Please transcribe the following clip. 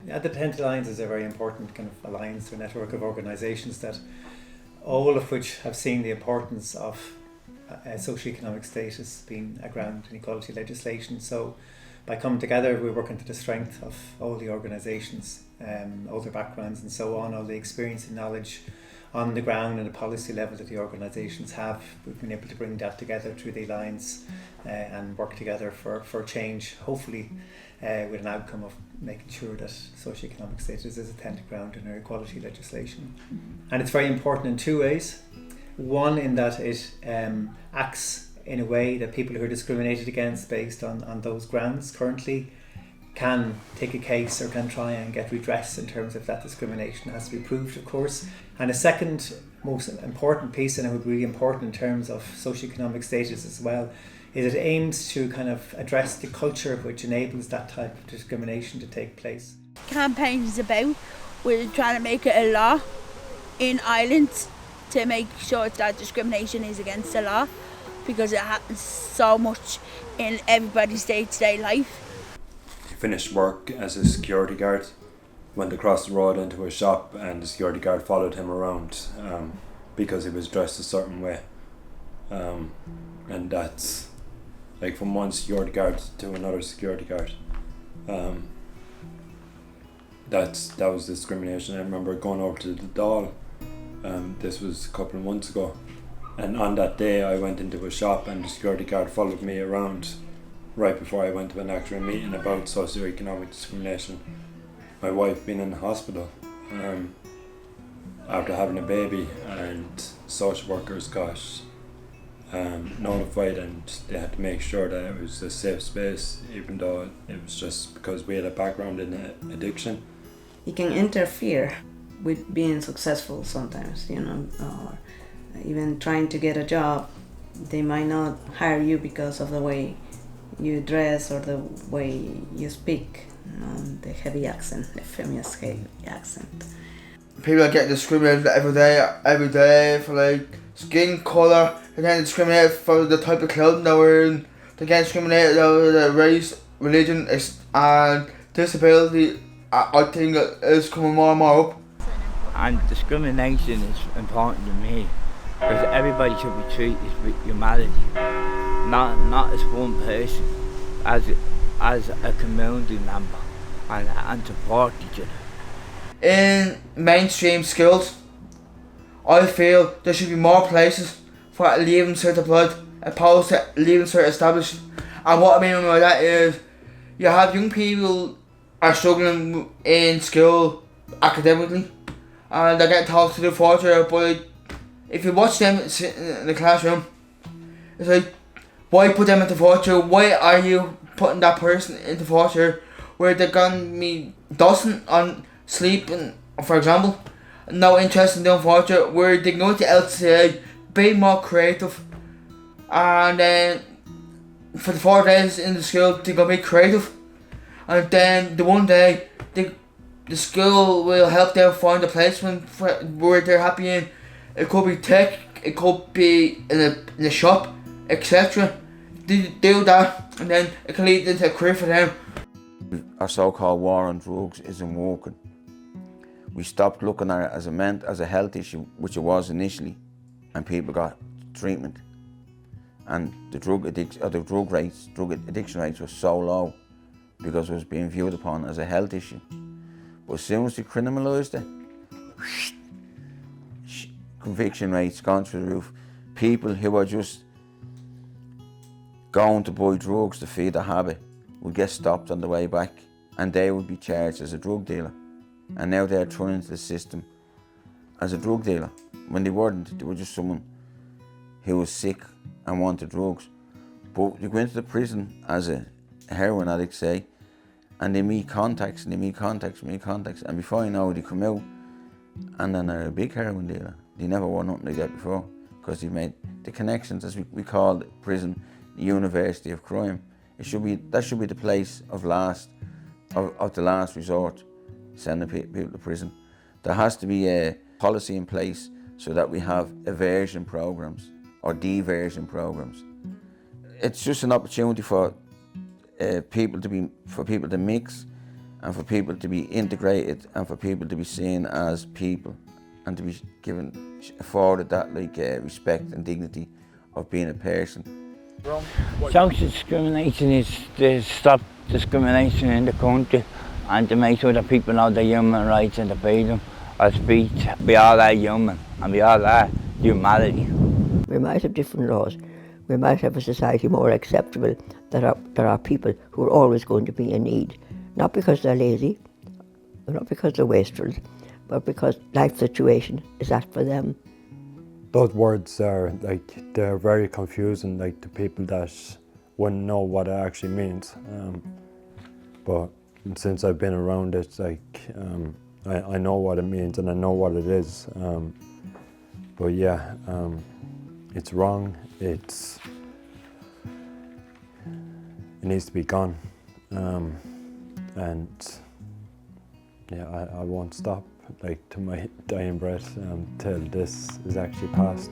The Detented Alliance is a very important kind of alliance, a network of organisations that all of which have seen the importance of socio-economic status being a ground in equality legislation. So by coming together, we work into the strength of all the organisations, all their backgrounds and so on, all the experience and knowledge on the ground and the policy level that the organisations have. We've been able to bring that together through the alliance and work together for change, hopefully with an outcome of making sure that socio-economic status is a tenant ground in our equality legislation. And it's very important in two ways. One, in that it acts in a way that people who are discriminated against based on those grounds currently can take a case or can try and get redress in terms of that discrimination. It has to be proved, of course. And a second most important piece, and it would be really important in terms of socio-economic status as well, is it aims to kind of address the culture which enables that type of discrimination to take place. Campaign is about, we're trying to make it a law in Ireland to make sure that discrimination is against the law, because it happens so much in everybody's day-to-day life. He finished work as a security guard, went across the road into a shop, and the security guard followed him around because he was dressed a certain way. And that's like from one security guard to another security guard. That was discrimination. I remember going over to the Daly, this was a couple of months ago, and on that day I went into a shop and the security guard followed me around right before I went to an actual meeting about socio-economic discrimination. My wife being in the hospital after having a baby, and social workers got notified, and they had to make sure that it was a safe space, even though it was just because we had a background in addiction. It can interfere with being successful sometimes, or even trying to get a job. They might not hire you because of the way you dress or the way you speak, the heavy accent, the feminist heavy accent. People are getting discriminated every day for like skin colour. They're getting discriminated for the type of clothing they're wearing. They're getting discriminated over their race, religion, and disability. I think it's coming more and more up. And discrimination is important to me, because everybody should be treated with humanity, not as one person, as a community member, and support each other. In mainstream schools, I feel there should be more places for leaving cert applied opposed to leaving cert established. And what I mean by that is, you have young people are struggling in school academically, and they're getting taught to do forgery, but if you watch them sitting in the classroom, it's like, why put them into forgery? Why are you putting that person into forgery where they're gonna be dozing on sleep, and, for example, no interest in doing forgery, where they go to LCA, be more creative, and then for the 4 days in the school they're gonna be creative, and then the one day the school will help them find a placement where they're happy in. It could be tech, it could be in a shop, etc. They do that, and then it can lead into a career for them. Our so-called war on drugs isn't working. We stopped looking at it as a health issue, which it was initially, and people got treatment. And the drug addiction rates were so low because it was being viewed upon as a health issue. But as soon as they criminalised it, conviction rates gone through the roof. People who are just going to buy drugs to feed a habit would get stopped on the way back, and they would be charged as a drug dealer. And now they're thrown into the system as a drug dealer, when they weren't. They were just someone who was sick and wanted drugs. But you go into the prison as a heroin addict, say, and they meet contacts, and before you know it, they come out and then they're a big heroin dealer. They never were nothing like that before, because they made the connections, as we call prison, the university of crime. That should be the place of the last resort, sending people to prison. There has to be a policy in place so that we have aversion programs or diversion programs. It's just an opportunity for people to mix and for people to be integrated and for people to be seen as people and to be afforded that respect and dignity of being a person. Social discrimination is to stop discrimination in the country and to make sure that people know their human rights and the freedom of speech. We all are human and we all are humanity. We might have different laws. We might have a society more acceptable. There are people who are always going to be in need, not because they're lazy, not because they're wasteful, but because life situation is that for them. Those words are they're very confusing to people that wouldn't know what it actually means. But since I've been around it, I know what it means and I know what it is. But yeah, it's wrong. It needs to be gone. And yeah, I won't stop to my dying breath till this is actually passed.